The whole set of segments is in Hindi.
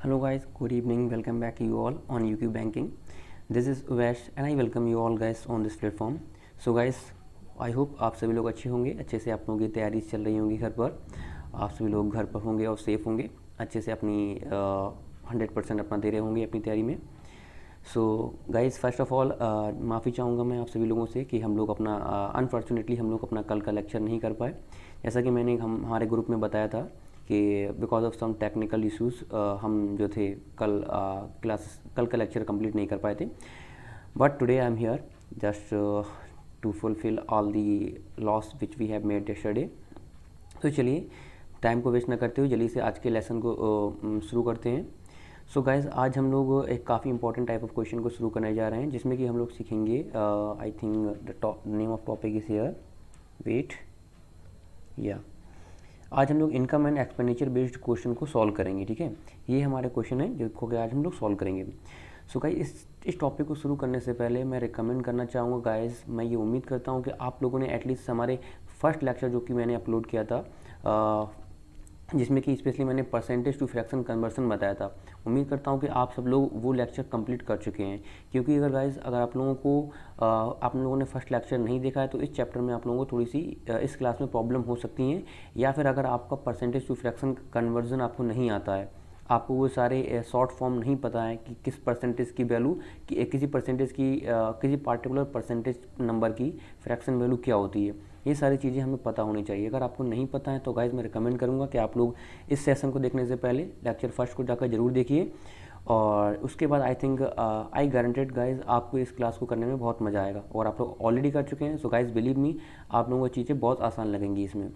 Hello guys, good evening. Welcome back to you all on UQ Banking. This is Uvesh and I welcome you all guys on this platform. So guys, I hope आप सभी लोग अच्छे होंगे, अच्छे से आप लोगों की तैयारी चल रही होंगी घर पर, आप सभी लोग घर पर होंगे और सेफ होंगे, अच्छे से अपनी 100% अपना दे रहे होंगे अपनी तैयारी में। So guys, first of all माफ़ी चाहूँगा मैं आप सभी लोगों से कि हम लोग अपना अनफॉर्चुनेटली हम लोग अपना कल का लेक्चर नहीं कर पाए। जैसा कि मैंने हमारे ग्रुप में बताया था कि because of some technical issues हम जो थे कल कल का लेक्चर कंप्लीट नहीं कर पाए थे। But today I am here just to fulfil all the loss which we have made yesterday. तो चलिए टाइम को वेस्ट ना करते हुए जल्दी से आज के लेसन को शुरू करते हैं। सो गाइज, आज हम लोग एक काफ़ी इंपॉर्टेंट टाइप ऑफ क्वेश्चन को शुरू करने जा रहे हैं जिसमें कि हम लोग सीखेंगे I think the name of topic is here wait या आज हम लोग income and expenditure based question को सॉल्व करेंगे। ठीक है, ये हमारे क्वेश्चन है जिसको कि आज हम लोग सॉल्व करेंगे। सो गाइज, इस टॉपिक को शुरू करने से पहले मैं रिकमेंड करना चाहूँगा गाइज, मैं ये उम्मीद करता हूँ कि आप लोगों ने एटलीस्ट हमारे फर्स्ट लेक्चर जो कि मैंने अपलोड किया था जिसमें कि स्पेशली मैंने परसेंटेज टू फ्रैक्शन कन्वर्सन बताया था, उम्मीद करता हूँ कि आप सब लोग वो लेक्चर कंप्लीट कर चुके हैं। क्योंकि अगर आप लोगों को आप लोगों ने फर्स्ट लेक्चर नहीं देखा है तो इस चैप्टर में आप लोगों को थोड़ी सी इस क्लास में प्रॉब्लम हो सकती हैं, या फिर अगर आपका परसेंटेज टू फ्रैक्शन कन्वर्जन आपको नहीं आता है, आपको वो सारे शॉर्ट फॉर्म नहीं पता है कि किस परसेंटेज की वैल्यू किसी परसेंटेज की किसी पार्टिकुलर परसेंटेज नंबर की फ्रैक्शन वैल्यू क्या होती है, ये सारी चीज़ें हमें पता होनी चाहिए। अगर आपको नहीं पता है तो गाइज मैं रिकमेंड करूँगा कि आप लोग इस सेशन को देखने से पहले लेक्चर फर्स्ट को जाकर जरूर देखिए, और उसके बाद I think I guaranteed guys आपको इस क्लास को करने में बहुत मज़ा आएगा। और आप लोग ऑलरेडी कर चुके हैं, सो गाइज बिलीव मी आप लोगों को चीज़ें बहुत आसान लगेंगी इसमें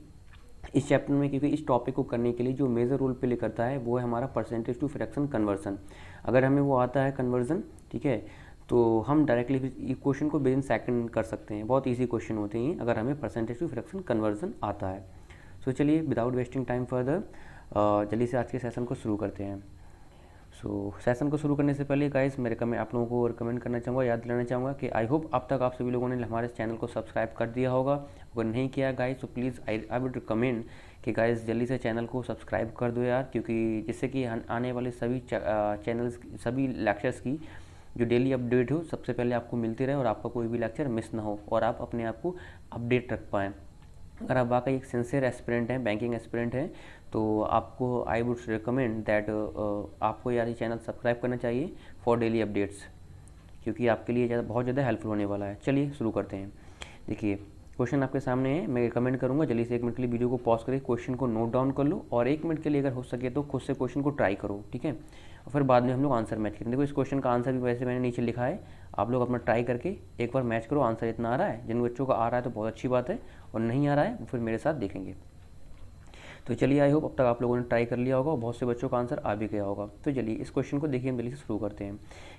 इस चैप्टर में। क्योंकि इस टॉपिक को करने के लिए जो मेजर रोल प्ले करता है वो है हमारा परसेंटेज टू फ्रैक्शन कन्वर्सन। अगर हमें वो आता है कन्वर्जन, ठीक है, तो हम डायरेक्टली क्वेश्चन को विद इन सेकंड कर सकते हैं। बहुत इजी क्वेश्चन होते हैं अगर हमें परसेंटेज टू फ्रैक्शन कन्वर्जन आता है। सो चलिए विदाउट वेस्टिंग टाइम फर्दर जल्दी से आज के सेशन को शुरू करते हैं। सेशन को शुरू करने से पहले गाइस मैं आप लोगों को रिकमेंड करना चाहूँगा, याद दिलाना चाहूँगा कि आई होप अब तक आप सभी लोगों ने हमारे चैनल को सब्सक्राइब कर दिया होगा। अगर नहीं किया गाइस तो प्लीज़ आई वुड रिकमेंड कि गाइस जल्दी से चैनल को सब्सक्राइब कर दो यार, क्योंकि जिससे कि आने वाले सभी चैनल्स सभी लेक्चर्स की जो डेली अपडेट हो सबसे पहले आपको मिलती रहे और आपका कोई भी लेक्चर मिस ना हो और आप अपने आप को अपडेट रख पाएँ। अगर आप वाकई एक सिंसियर एस्पिरेंट हैं, बैंकिंग एस्पिरेंट हैं, तो आपको आई वुड रिकमेंड दैट आपको यार ये चैनल सब्सक्राइब करना चाहिए फॉर डेली अपडेट्स, क्योंकि आपके लिए बहुत ज़्यादा हेल्पफुल होने वाला है। चलिए शुरू करते हैं। देखिए क्वेश्चन आपके सामने है, मैं रिकमेंड करूँगा जल्दी से 1 मिनट के लिए वीडियो को पॉज करके क्वेश्चन को नोट डाउन कर लो और 1 मिनट के लिए अगर हो सके तो खुद से क्वेश्चन को ट्राई करो, ठीक है, और फिर बाद में हम लोग आंसर मैच करेंगे। देखो इस क्वेश्चन का आंसर भी वैसे मैंने नीचे लिखा है, आप लोग अपना ट्राई करके एक बार मैच करो। आंसर इतना आ रहा है, जिन बच्चों का आ रहा है तो बहुत अच्छी बात है, और नहीं आ रहा है वो फिर मेरे साथ देखेंगे। तो चलिए आई होप अब तक आप लोगों ने ट्राई कर लिया होगा और बहुत से बच्चों का आंसर आ भी गया होगा। तो चलिए इस क्वेश्चन को देखिए हम जल्दी से शुरू करते हैं।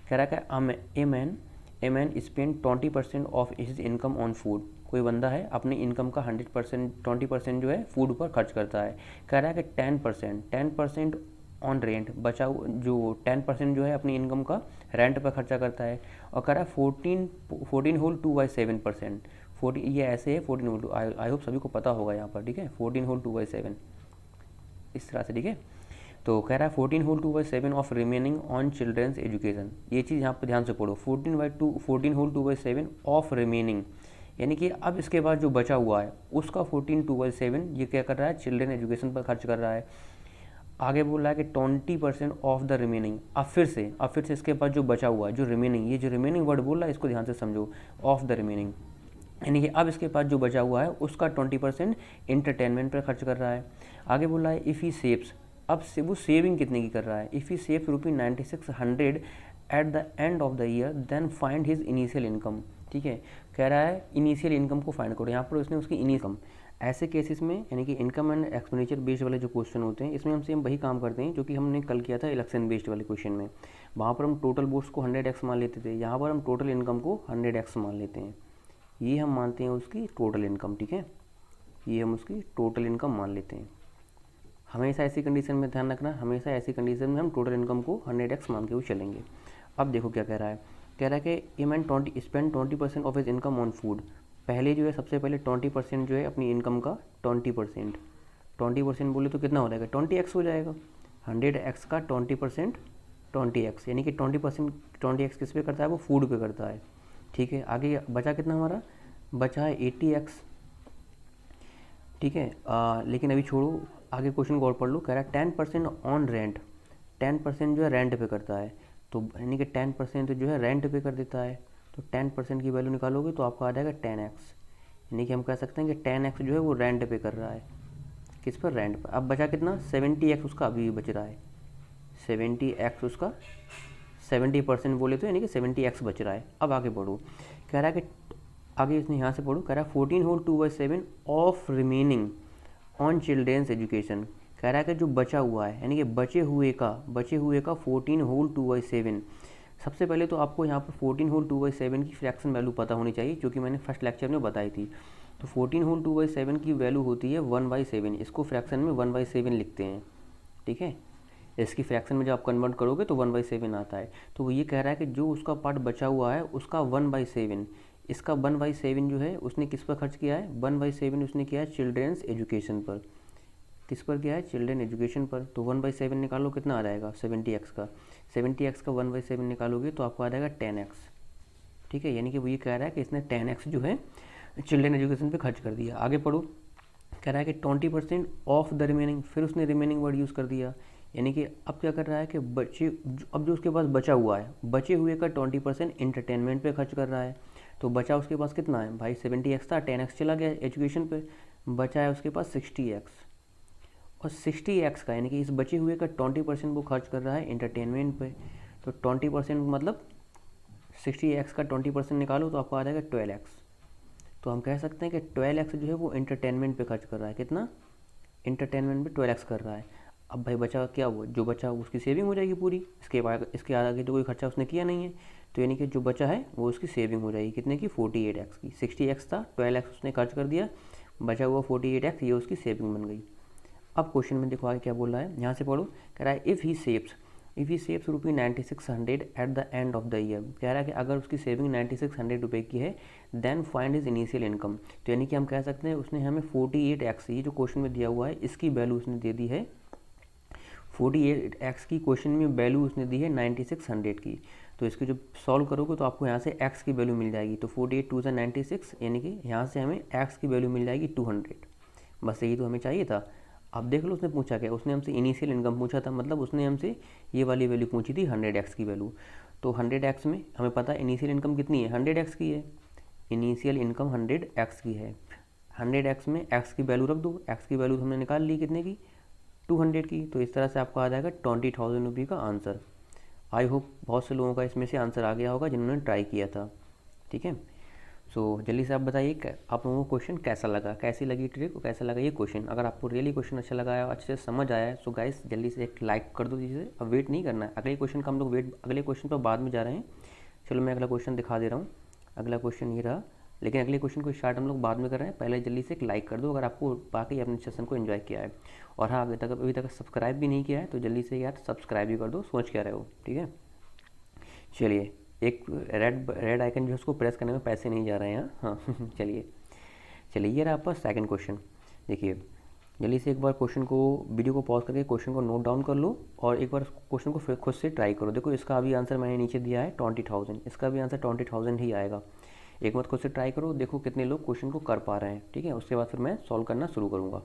कह रहा है a man spend 20% of his income on food. कोई बंदा है अपनी इनकम का 20% जो है फूड पर खर्च करता है। कह रहा है कि 10% ऑन रेंट, बचा जो 10% जो है अपनी इनकम का रेंट पर खर्चा करता है। और कह रहा है 14 होल 2/7%। 40 ये ऐसे है 14 होल 2, आई होप सभी को पता होगा यहाँ पर, ठीक है, 14 होल 2/7 इस तरह से, ठीक है। तो कह रहा है 14 whole 2/7 of remaining on children's education. ये चीज़ यहाँ पर ध्यान से पढ़ो, 14 होल 2/7 ऑफ रिमेनिंग, यानी कि अब इसके बाद जो बचा हुआ है उसका 14/2/7 ये क्या कर रहा है, चिल्ड्रन एजुकेशन पर खर्च कर रहा है। आगे बोल रहा है कि 20% ऑफ द रिमेनिंग। अब फिर से इसके बाद जो बचा हुआ है, जो रिमेनिंग, ये जो रिमेनिंग वर्ड बोल रहा है इसको ध्यान से समझो, ऑफ द रिमेनिंग, यानी कि अब इसके पास जो बचा हुआ है उसका 20% एंटरटेनमेंट पर खर्च कर रहा है। आगे बोल रहा है इफ़ ही सेव्स, अब से वो सेविंग कितने की कर रहा है, if he saves ₹9600 at the end of the year then find his initial income. ठीक है, कह रहा है इनिशियल इनकम को फाइंड करो। यहाँ पर उसने उसकी इनिशियल, ऐसे केसेस में यानी कि इनकम एंड एक्सपेंडिचर बेस्ड वाले जो क्वेश्चन होते हैं इसमें हम सेम वही काम करते हैं जो कि हमने कल किया था इलेक्शन बेस्ड वाले क्वेश्चन में। वहाँ पर हम टोटल वोट्स को 100x मान लेते थे, यहाँ पर हम टोटल इनकम को 100x मान लेते हैं। ये हम मानते हैं उसकी टोटल इनकम, ठीक है, ये हम उसकी टोटल इनकम मान लेते हैं। हमेशा ऐसी कंडीशन में ध्यान रखना, हमेशा ऐसी कंडीशन में हम टोटल इनकम को 100x मान के हुए चलेंगे। अब देखो क्या कह रहा है, कह रहा है कि a man spend 20% of his income on food. पहले जो है सबसे पहले 20% जो है अपनी इनकम का 20% बोले तो कितना हो जाएगा, 20x हो जाएगा। 100x का 20% 20x, यानी कि 20x किस पे करता है, वो फूड पे करता है। ठीक है, आगे बचा कितना हमारा, बचा है 80x। ठीक है, लेकिन अभी छोड़ो, आगे क्वेश्चन को और पढ़ लो। कह रहा है 10% ऑन रेंट, 10% जो है रेंट पे करता है, तो यानी कि 10% जो है रेंट पे कर देता है, तो 10% की वैल्यू निकालोगे तो आपका आ जाएगा 10x, यानी कि हम कह सकते हैं कि 10x जो है वो रेंट पे कर रहा है, किस पर, रेंट पर। अब बचा कितना, 70x उसका अभी भी बच रहा है, 70x उसका 70% बोले तो यानी कि 70x बच रहा है। अब आगे बढ़ो, कह रहा है कि आगे इसने यहाँ से पढ़ो, कह रहा है 14 whole 2/7 of remaining on children's education. कह रहा है कि जो बचा हुआ है, यानी कि बचे हुए का 14 होल 2/7। सबसे पहले तो आपको यहाँ पर 14 होल 2/7 की फ्रैक्शन वैल्यू पता होनी चाहिए, जो कि मैंने फर्स्ट लेक्चर में बताई थी। तो 14 होल 2/7 की वैल्यू होती है 1/7, इसको फ्रैक्शन में 1/7 लिखते हैं। ठीक है, इसकी फ्रैक्शन में जब आप कन्वर्ट करोगे तो 1/7 आता है। तो वो ये कह रहा है कि जो उसका पार्ट बचा हुआ है उसका 1/7, इसका 1/7 जो है उसने किस पर खर्च किया है, 1/7 उसने किया है चिल्ड्रेंस एजुकेशन पर। किस पर किया है, चिल्ड्रेन एजुकेशन पर। तो 1/7 निकालो, कितना आ जाएगा, 70x का 1/7 निकालोगे तो आपको आ जाएगा 10x। ठीक है, यानी कि वो ये कह रहा है कि इसने 10x जो है चिल्ड्रेन एजुकेशन पे खर्च कर दिया। आगे पढ़ो, कह रहा है कि 20% ऑफ द रिमेनिंग, फिर उसने रिमेनिंग वर्ड यूज़ कर दिया, यानी कि अब क्या कर रहा है कि अब जो उसके पास बचा हुआ है, बचे हुए का 20% इंटरटेनमेंट पे खर्च कर रहा है। तो बचा उसके पास कितना है भाई, 70x था, 10x चला गया एजुकेशन पे, बचा है उसके पास 60x। और 60x का यानी कि इस बचे हुए का 20% वो खर्च कर रहा है इंटरटेनमेंट पे। तो 20% मतलब 60x का 20% निकालो तो आपको आ जाएगा 12x। तो हम कह सकते हैं कि 12x जो है वो इंटरटेनमेंट पे खर्च कर रहा है, कितना, इंटरटेनमेंट पे 12x कर रहा है। अब भाई बचा क्या, वो जो बचा उसकी सेविंग हो जाएगी पूरी, इसके आगे तो कोई खर्चा उसने किया नहीं है, तो यानी कि जो बचा है वो उसकी सेविंग हो जाएगी, कितने की, 48x की। 60x था, 12x उसने खर्च कर दिया, बचा हुआ 48x, ये उसकी सेविंग बन गई। अब क्वेश्चन में देखो आगे क्या बोल रहा है, यहाँ से पढ़ो, कह रहा है if he saves rupee 9600 at the end of the year. कह रहा है कि अगर उसकी सेविंग 9600 रुपये की है, then find is initial income. तो यानी कि हम कह सकते हैं उसने हमें 48x, ये जो क्वेश्चन में दिया हुआ है इसकी वैल्यू उसने दे दी है 48x की, क्वेश्चन में वैल्यू उसने दी है 9600 की। तो इसको जब सॉल्व करोगे तो आपको यहाँ से x की वैल्यू मिल जाएगी, तो 48 2 96, यानी कि यहाँ से हमें x की वैल्यू मिल जाएगी 200। बस यही तो हमें चाहिए था। अब देख लो उसने पूछा क्या, उसने हमसे इनिशियल इनकम पूछा था, मतलब उसने हमसे ये वाली वैल्यू पूछी थी 100x की वैल्यू। तो 100x में हमें पता है इनिशियल इनकम कितनी है, 100x की है, इनिशियल इनकम 100x की है। 100x में x की वैल्यू रख दो, x की वैल्यू हमने निकाल ली कितने की, 200 की। तो इस तरह से आपको आ जाएगा 20,000 रुपये का आंसर। आई होप बहुत से लोगों का इसमें से आंसर आ गया होगा जिन्होंने ट्राई किया था। ठीक है, सो जल्दी से आप बताइए आप लोगों को क्वेश्चन कैसा लगा, कैसी लगी ट्रिक, कैसा लगा ये क्वेश्चन। अगर आपको रियली क्वेश्चन अच्छा लगा है, अच्छे से समझ आया है, सो गाइस जल्दी से एक लाइक कर दो जिसे। अब वेट नहीं करना है, अगले क्वेश्चन का हम लोग अगले क्वेश्चन पर बाद में जा रहे हैं। चलो मैं अगला क्वेश्चन दिखा दे रहा हूँ। अगला क्वेश्चन ये रहा, लेकिन अगले क्वेश्चन को स्टार्ट हम लोग बाद में कर रहे हैं। पहले जल्दी से एक लाइक कर दो अगर आपको बाकी अपने सेशन को एंजॉय किया है। और हाँ, अभी तक सब्सक्राइब भी नहीं किया है तो जल्दी से यार सब्सक्राइब भी कर दो, सोच क्या रहे हो। ठीक है, चलिए, एक रेड आइकन जो है उसको प्रेस करने में पैसे नहीं जा रहे हैं। हाँ चलिए ये रहा आपका सेकंड क्वेश्चन। देखिए जल्दी से एक बार क्वेश्चन को, वीडियो को पॉज करके क्वेश्चन को नोट डाउन कर लो और एक बार क्वेश्चन को फिर खुद से ट्राई करो। देखो इसका अभी आंसर मैंने नीचे दिया है 20,000, इसका भी आंसर 20,000 ही आएगा। एक बार खुद से ट्राई करो, देखो कितने लोग क्वेश्चन को कर पा रहे हैं। ठीक है, उसके बाद फिर मैं सॉल्व करना शुरू करूँगा।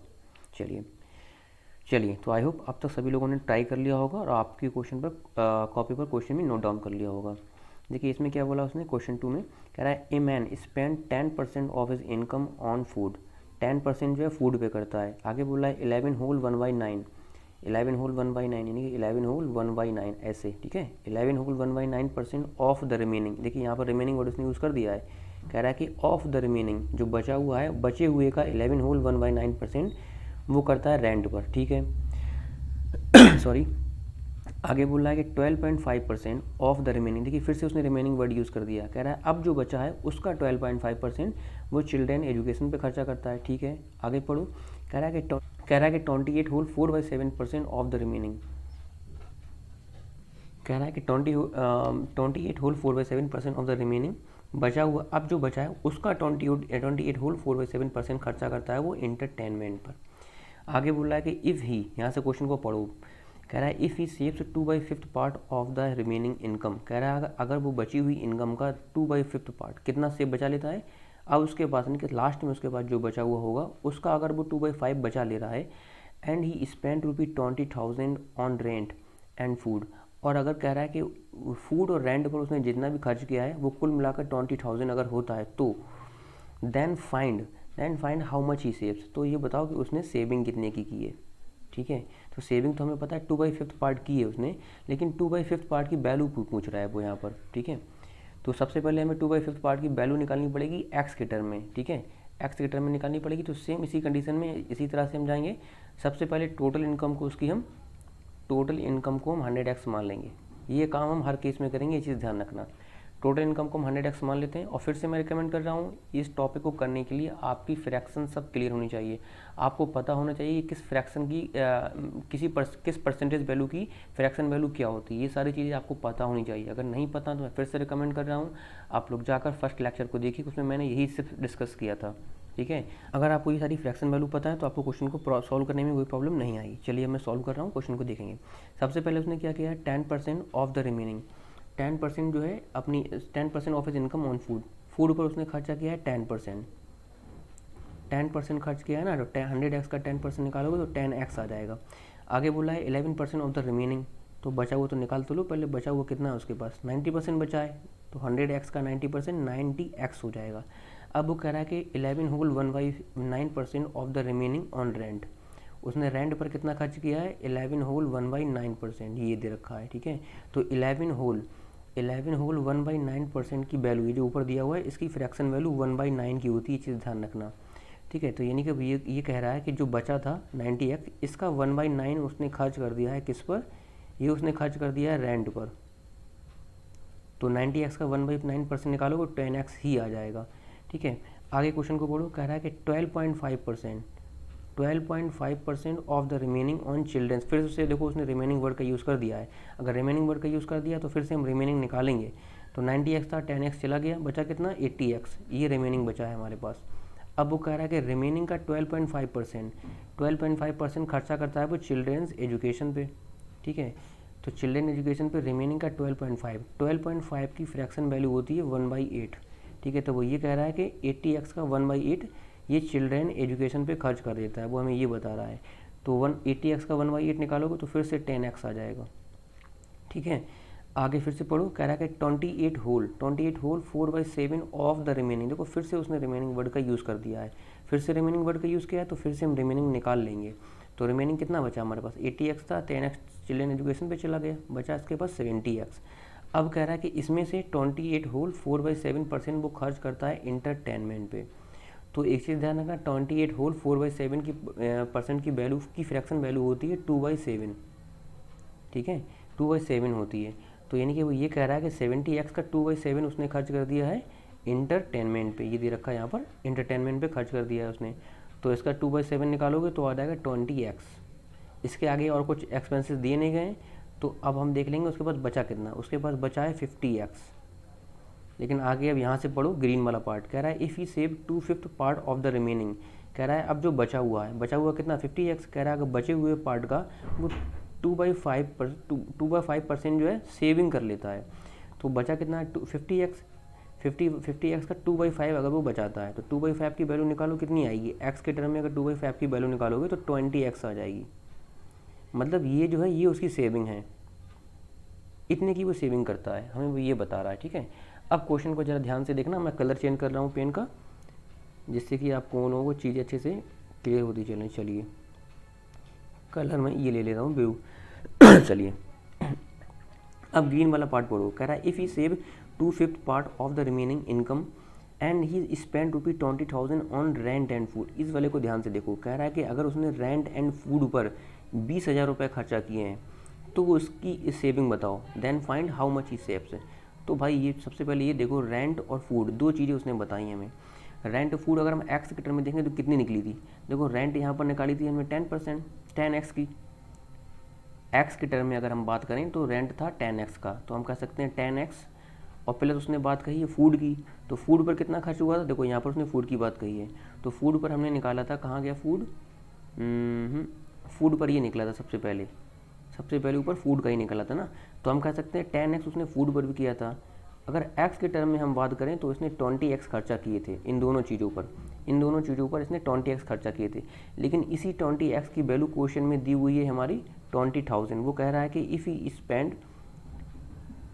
चलिए तो आई होप अब तक सभी लोगों ने ट्राई कर लिया होगा और आपकी क्वेश्चन पर कॉपी पर क्वेश्चन भी नोट डाउन कर लिया होगा। देखिए इसमें क्या बोला उसने, क्वेश्चन 2 में कह रहा है a man spend 10% of his income on food. 10% जो है फूड पे करता है। आगे बोला है 11 होल 1/9, 11 होल 1/9 यानी कि 11 होल 1/9 ऐसे। ठीक है, 11 होल 1/9% ऑफ द रिमेनिंग। देखिए यहाँ पर रिमेनिंग वर्ड उसने यूज़ कर दिया है, कह रहा है कि ऑफ द रिमेनिंग, जो बचा हुआ है, बचे हुए का 11 होल 1/9% वो करता है रेंट पर। ठीक है सॉरी, आगे बोल रहा है कि 12.5% ऑफ द रिमेनिंग। देखिए फिर से उसने रिमेनिंग वर्ड यूज़ कर दिया, कह रहा है अब जो बचा है उसका 12.5% वो चिल्ड्रेन एजुकेशन पे खर्चा करता है। ठीक है, आगे पढ़ो, कह रहा है कि 28 होल 4/7% ऑफ द रिमेनिंग। कह रहा है कि 28 होल 4/7% ऑफ द रिमेनिंग, बचा हुआ, अब जो बचा है उसका 28 होल 4/7% खर्चा करता है वो इंटरटेनमेंट पर। आगे बोल रहा है कि इफ़ ही, यहाँ से क्वेश्चन को पढ़ो, कह रहा है if he saves 2/5 part of the remaining income, कह रहा है अगर वो बची हुई इनकम का 2/5 पार्ट कितना सेव बचा लेता है, अब उसके पास यानी कि लास्ट में उसके पास जो बचा हुआ होगा उसका अगर वो 2/5 बचा ले रहा है, and he spend ₹20,000 on rent and food, और अगर कह रहा है कि फूड और रेंट पर उसने जितना भी खर्च किया है वो कुल मिलाकर 20,000 अगर होता है, तो then find how much he saves, तो ये बताओ कि उसने सेविंग कितने की है। ठीक है, तो सेविंग तो हमें पता है 2/5 पार्ट की है उसने, लेकिन 2/5 पार्ट की वैल्यू पूछ रहा है वो यहाँ पर। ठीक है, तो सबसे पहले हमें 2/5 पार्ट की वैल्यू निकालनी पड़ेगी एक्स के टर्म में। ठीक है, एक्स के टर्म में निकालनी पड़ेगी, तो सेम इसी कंडीशन में इसी तरह से हम जाएंगे। सबसे पहले टोटल इनकम को हम 100x मान लेंगे। ये काम हम हर केस में करेंगे, ये चीज़ ध्यान रखना। टोटल इनकम को हम 100x मान लेते हैं, और फिर से मैं रिकमेंड कर रहा हूँ इस टॉपिक को करने के लिए आपकी फ्रैक्शन सब क्लियर होनी चाहिए। आपको पता होना चाहिए किस फ्रैक्शन की किस परसेंटेज वैल्यू की फ्रैक्शन वैल्यू क्या होती है, ये सारी चीज़ें आपको पता होनी चाहिए। अगर नहीं पता तो मैं फिर से रिकमेंड कर रहा हूँ आप लोग जाकर फर्स्ट लेक्चर को देखिए, उसमें मैंने यही सिर्फ डिस्कस किया था। ठीक है, अगर आपको ये सारी फ्रैक्शन वैल्यू पता है तो आपको क्वेश्चन को सॉल्व करने में कोई प्रॉब्लम नहीं आई। चलिए मैं सॉल्व कर रहा हूँ, क्वेश्चन को देखेंगे। सबसे पहले उसने क्या किया है, 10% ऑफ द रिमेनिंग, 10% जो है अपनी 10% of his income on food पर उसने खर्चा किया है 10% खर्च किया है ना, तो 100x का 10% निकालोगे तो 10x आ जाएगा। आगे बोला है 11% ऑफ द रिमेनिंग, तो बचा हुआ तो निकाल तो लो, पहले बचा हुआ कितना है उसके पास 90% बचा है, तो 100x का 90% 90x हो जाएगा। अब वो कह रहा है कि 11 whole 1/9% of the remaining on rent, उसने रेंट पर कितना खर्च किया है 11 होल 1/9%, ये दे रखा है। ठीक है, तो 11 होल 1/9% की वैल्यू, ये जो ऊपर दिया हुआ है इसकी फ्रैक्शन वैल्यू 1/9 की होती है, ये चीज़ ध्यान रखना। ठीक है, तो यानी कि ये कह रहा है कि जो बचा था 90x, इसका 1/9 उसने खर्च कर दिया है किस पर, ये उसने खर्च कर दिया है रेंट पर। तो 90x का 1/9% निकालोगे 10x ही आ जाएगा। ठीक है, आगे क्वेश्चन को पढ़ो, कह रहा है कि 12.5% of the remaining on children's, फिर से देखो उसने रिमेनिंग वर्ड का यूज़ कर दिया है। अगर रिमेनिंग वर्ड का यूज़ कर दिया तो फिर से हम रिमेनिंग निकालेंगे, तो 90x था 10x चला गया, बचा कितना 80x, ये रिमेनिंग बचा है हमारे पास। अब वो कह रहा है कि रिमेनिंग का 12.5% खर्चा करता है वो चिल्ड्रंस एजुकेशन पे। ठीक है, तो चिल्ड्रन एजुकेशन पे रिमेनिंग का 12.5 की फ्रैक्शन वैल्यू होती है 1/8। ठीक है, तो वो ये कह रहा है कि 80x का 1/8 ये चिल्ड्रन एजुकेशन पे खर्च कर देता है, वो हमें ये बता रहा है। तो 80x का 1/8 निकालोगे तो फिर से 10x आ जाएगा। ठीक है, आगे फिर से पढ़ो, कह रहा है कि 28 होल 4/7 ऑफ द रिमेनिंग, देखो फिर से उसने रिमेनिंग वर्ड का यूज़ कर दिया है, फिर से रिमेनिंग वर्ड का यूज़ किया है, तो फिर से हम रिमेनिंग निकाल लेंगे। तो रिमेनिंग कितना बचा हमारे पास 80x था, 10x चिल्ड्रन एजुकेशन पे चला गया, बचा इसके पास 70x। अब कह रहा है कि इसमें से 28 होल 4/7% वो खर्च करता है इंटरटेनमेंट पे। तो एक चीज़ ध्यान रखना, 28 होल 4/7 की परसेंट की वैल्यू की फ्रैक्शन वैल्यू होती है 2/7। ठीक है, 2/7 होती है, तो यानी कि वो ये कह रहा है कि 70x का 2/7 उसने खर्च कर दिया है इंटरटेनमेंट पे, ये दे रखा है यहाँ पर, इंटरटेनमेंट पे खर्च कर दिया है उसने। तो इसका 2/7 निकालोगे तो आ जाएगा 20x। इसके आगे और कुछ एक्सपेंसेस दिए नहीं गए, तो अब हम देख लेंगे उसके पास बचा कितना, उसके पास बचा है 50x। लेकिन आगे अब यहाँ से पढ़ो ग्रीन वाला पार्ट, कह रहा है if he save 2/5 part of the remaining, कह रहा है अब जो बचा हुआ है, बचा हुआ कितना 50x, कह रहा है अगर बचे हुए पार्ट का वो 2/5% जो है सेविंग कर लेता है, तो बचा कितना 50x, 50x का 2/5 अगर वो बचाता है तो 2/5 की वैल्यू निकालो कितनी आएगी, x के टर्म में अगर 2/5 की वैल्यू निकालोगे तो 20x आ जाएगी। मतलब ये जो है ये उसकी सेविंग है, इतने की वो सेविंग करता है, हमें वो ये बता रहा है। ठीक है, अब क्वेश्चन को ज़रा ध्यान से देखना, मैं कलर चेंज कर रहा हूँ पेन का, जिससे कि आप कौन हो वो चीज़ें अच्छे से क्लियर होती चलें। चलिए कलर मैं ये ले रहा हूँ ब्लू। चलिए अब ग्रीन वाला पार्ट पढ़ो, कह रहा है if he save 2/5 part of the remaining income and he spend ₹20,000 on rent and food. इस वाले को ध्यान से देखो, कह रहा है कि अगर उसने रेंट एंड फूड पर 20,000 रुपये खर्चा किए हैं तो वो उसकी सेविंग बताओ, then find how much he saves. तो भाई ये सबसे पहले ये देखो, रेंट और फूड दो चीज़ें उसने बताई हमें। रेंट फूड अगर हम एक्स के टर्म में देखें तो कितनी निकली थी, देखो रेंट यहाँ पर निकाली थी हमने 10%, 10x की। एक्स के टर्म में अगर हम बात करें तो रेंट था 10x का, तो हम कह सकते हैं 10x। और पहले तो उसने बात कही है फूड की, तो फूड पर कितना खर्च हुआ था, देखो यहाँ पर उसने फूड की बात कही है, तो फूड पर हमने निकाला था, कहाँ गया फूड, फूड पर ये निकला था सबसे सबसे पहले ऊपर फूड का ही निकला था ना, तो हम कह सकते हैं 10x उसने फूड पर भी किया था। अगर x के टर्म में हम बात करें तो इसने 20x खर्चा किए थे इन दोनों चीज़ों पर इसने 20x खर्चा किए थे। लेकिन इसी 20x की वैल्यू क्वेश्चन में दी हुई है हमारी 20,000। वो कह रहा है कि if he spend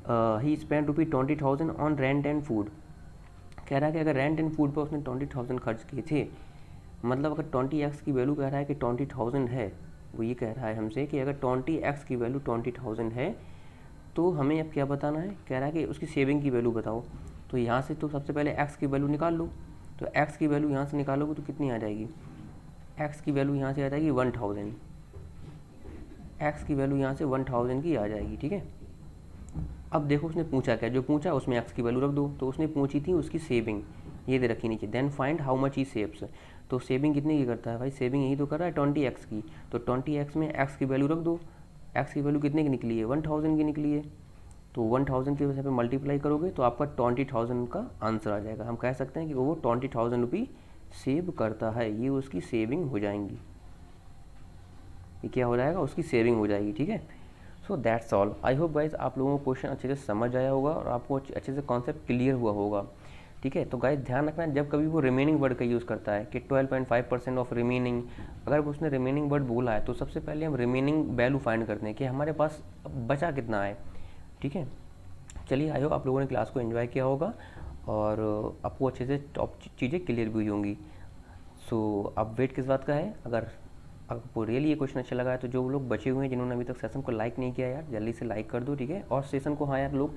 ₹20,000 on rent and food. कह रहा है कि अगर रेंट एंड फूड पर उसने 20,000 खर्च किए थे, मतलब अगर 20x की वैल्यू कह रहा है कि 20,000 है, वो ये कह रहा है हमसे कि अगर 20x की वैल्यू 20,000 है तो हमें अब क्या बताना है। कह रहा है कि उसकी सेविंग की वैल्यू बताओ। तो यहाँ से तो सबसे पहले x की वैल्यू निकाल लो। तो x की वैल्यू यहाँ से निकालोगे तो कितनी आ जाएगी, x की वैल्यू यहाँ से आ जाएगी 1000। x की वैल्यू यहाँ से 1000 की आ जाएगी, ठीक है। अब देखो उसने पूछा क्या, जो पूछा उसमें x की वैल्यू रख दो। तो उसने पूछी थी उसकी सेविंग, ये दे रखी नीचे, then find how much he saves. तो सेविंग कितने की करता है भाई, सेविंग यही तो कर रहा है 20x की। तो 20x में x की वैल्यू रख दो। x की वैल्यू कितने की निकली है, 1000 की निकली है। तो 1000 की वजह पे मल्टीप्लाई करोगे तो आपका 20,000 का आंसर आ जाएगा। हम कह सकते हैं कि वो 20,000 रुपये सेव करता है, ये उसकी सेविंग हो जाएंगी। ये क्या हो जाएगा, उसकी सेविंग हो जाएगी, ठीक है। सो that's all. I hope guys आप लोगों को क्वेश्चन अच्छे से समझ आया होगा और आपको अच्छे से कॉन्सेप्ट क्लियर हुआ होगा, ठीक है। तो गाइज ध्यान रखना, जब कभी वो रिमेनिंग वर्ड का यूज़ करता है कि 12.5% ऑफ रिमेनिंग, अगर उसने रिमेनिंग वर्ड बोला है तो सबसे पहले हम रिमेनिंग वैल्यू फाइंड करते हैं कि हमारे पास बचा कितना है, ठीक है। चलिए, आई होप आप लोगों ने क्लास को एंजॉय किया होगा और आपको अच्छे से टॉप चीज़ें क्लियर भी हुई होंगी। सो अब वेट किस बात का है, अगर आपको रियली ये क्वेश्चन अच्छा लगा है तो जो लोग बचे हुए हैं जिन्होंने अभी तक सेशन को लाइक नहीं किया यार, जल्दी से लाइक कर दो, ठीक है। और सेशन को, हाँ यार लोग,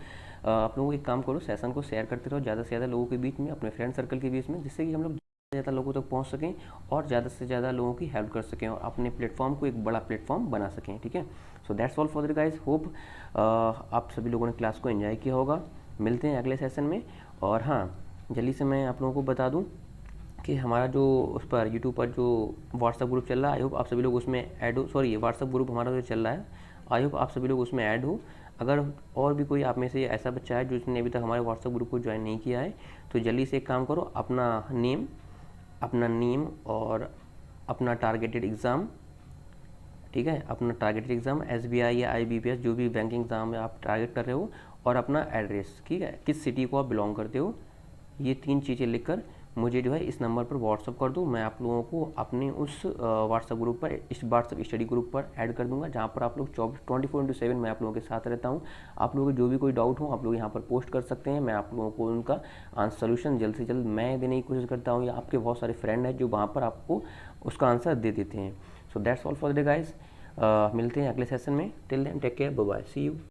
आप लोगों एक काम करो, सेशन को शेयर करते रहो ज़्यादा से ज़्यादा लोगों के बीच में, अपने फ्रेंड सर्कल के बीच में, जिससे कि हम लोग ज़्यादा लोगों तक पहुंच सकें और ज़्यादा से ज़्यादा लोगों की हेल्प कर सकें और अपने प्लेटफॉर्म को एक बड़ा प्लेटफॉर्म बना सकें, ठीक है। सो that's all for the guys. Hope आप सभी लोगों ने क्लास को एंजॉय किया होगा। मिलते हैं अगले सेशन में। और हाँ, जल्दी से मैं आप लोगों को बता दूँ कि हमारा जो उस पर यूट्यूब पर जो व्हाट्सअप ग्रुप चल रहा है, आई होप आप सभी लोग उसमें ऐड हो। सॉरी, व्हाट्सअप ग्रुप हमारा जो चल रहा है, आई होप आप सभी लोग उसमें ऐड हो। अगर और भी कोई आप में से ऐसा बच्चा है जिसने अभी तक हमारे व्हाट्सअप ग्रुप को ज्वाइन नहीं किया है, तो जल्दी से एक काम करो, अपना नेम और अपना टारगेटेड एग्ज़ाम, ठीक है, अपना टारगेटेड एग्ज़ाम SBI या IBPS जो भी बैंकिंग एग्ज़ाम आप टारगेट कर रहे हो, और अपना एड्रेस, ठीक है, किस सिटी को आप बिलोंग करते हो, ये 3 चीज़ें लिखकर मुझे जो है इस नंबर पर व्हाट्सअप कर दो। मैं आप लोगों को अपने उस व्हाट्सअप ग्रुप पर, इस व्हाट्सअप स्टडी ग्रुप पर ऐड कर दूंगा, जहाँ पर आप लोग 24/7 मैं आप लोगों के साथ रहता हूँ। आप लोगों को जो भी कोई डाउट हो आप लोग यहाँ पर पोस्ट कर सकते हैं, मैं आप लोगों को उनका सोल्यूशन जल्द से जल्द मैं देने की कोशिश करता हूँ, या आपके बहुत सारे फ्रेंड हैं जो वहाँ पर आपको उसका आंसर दे देते हैं। So that's all for the guys. मिलते हैं अगले सेशन में। Till then take care, bye bye, see you.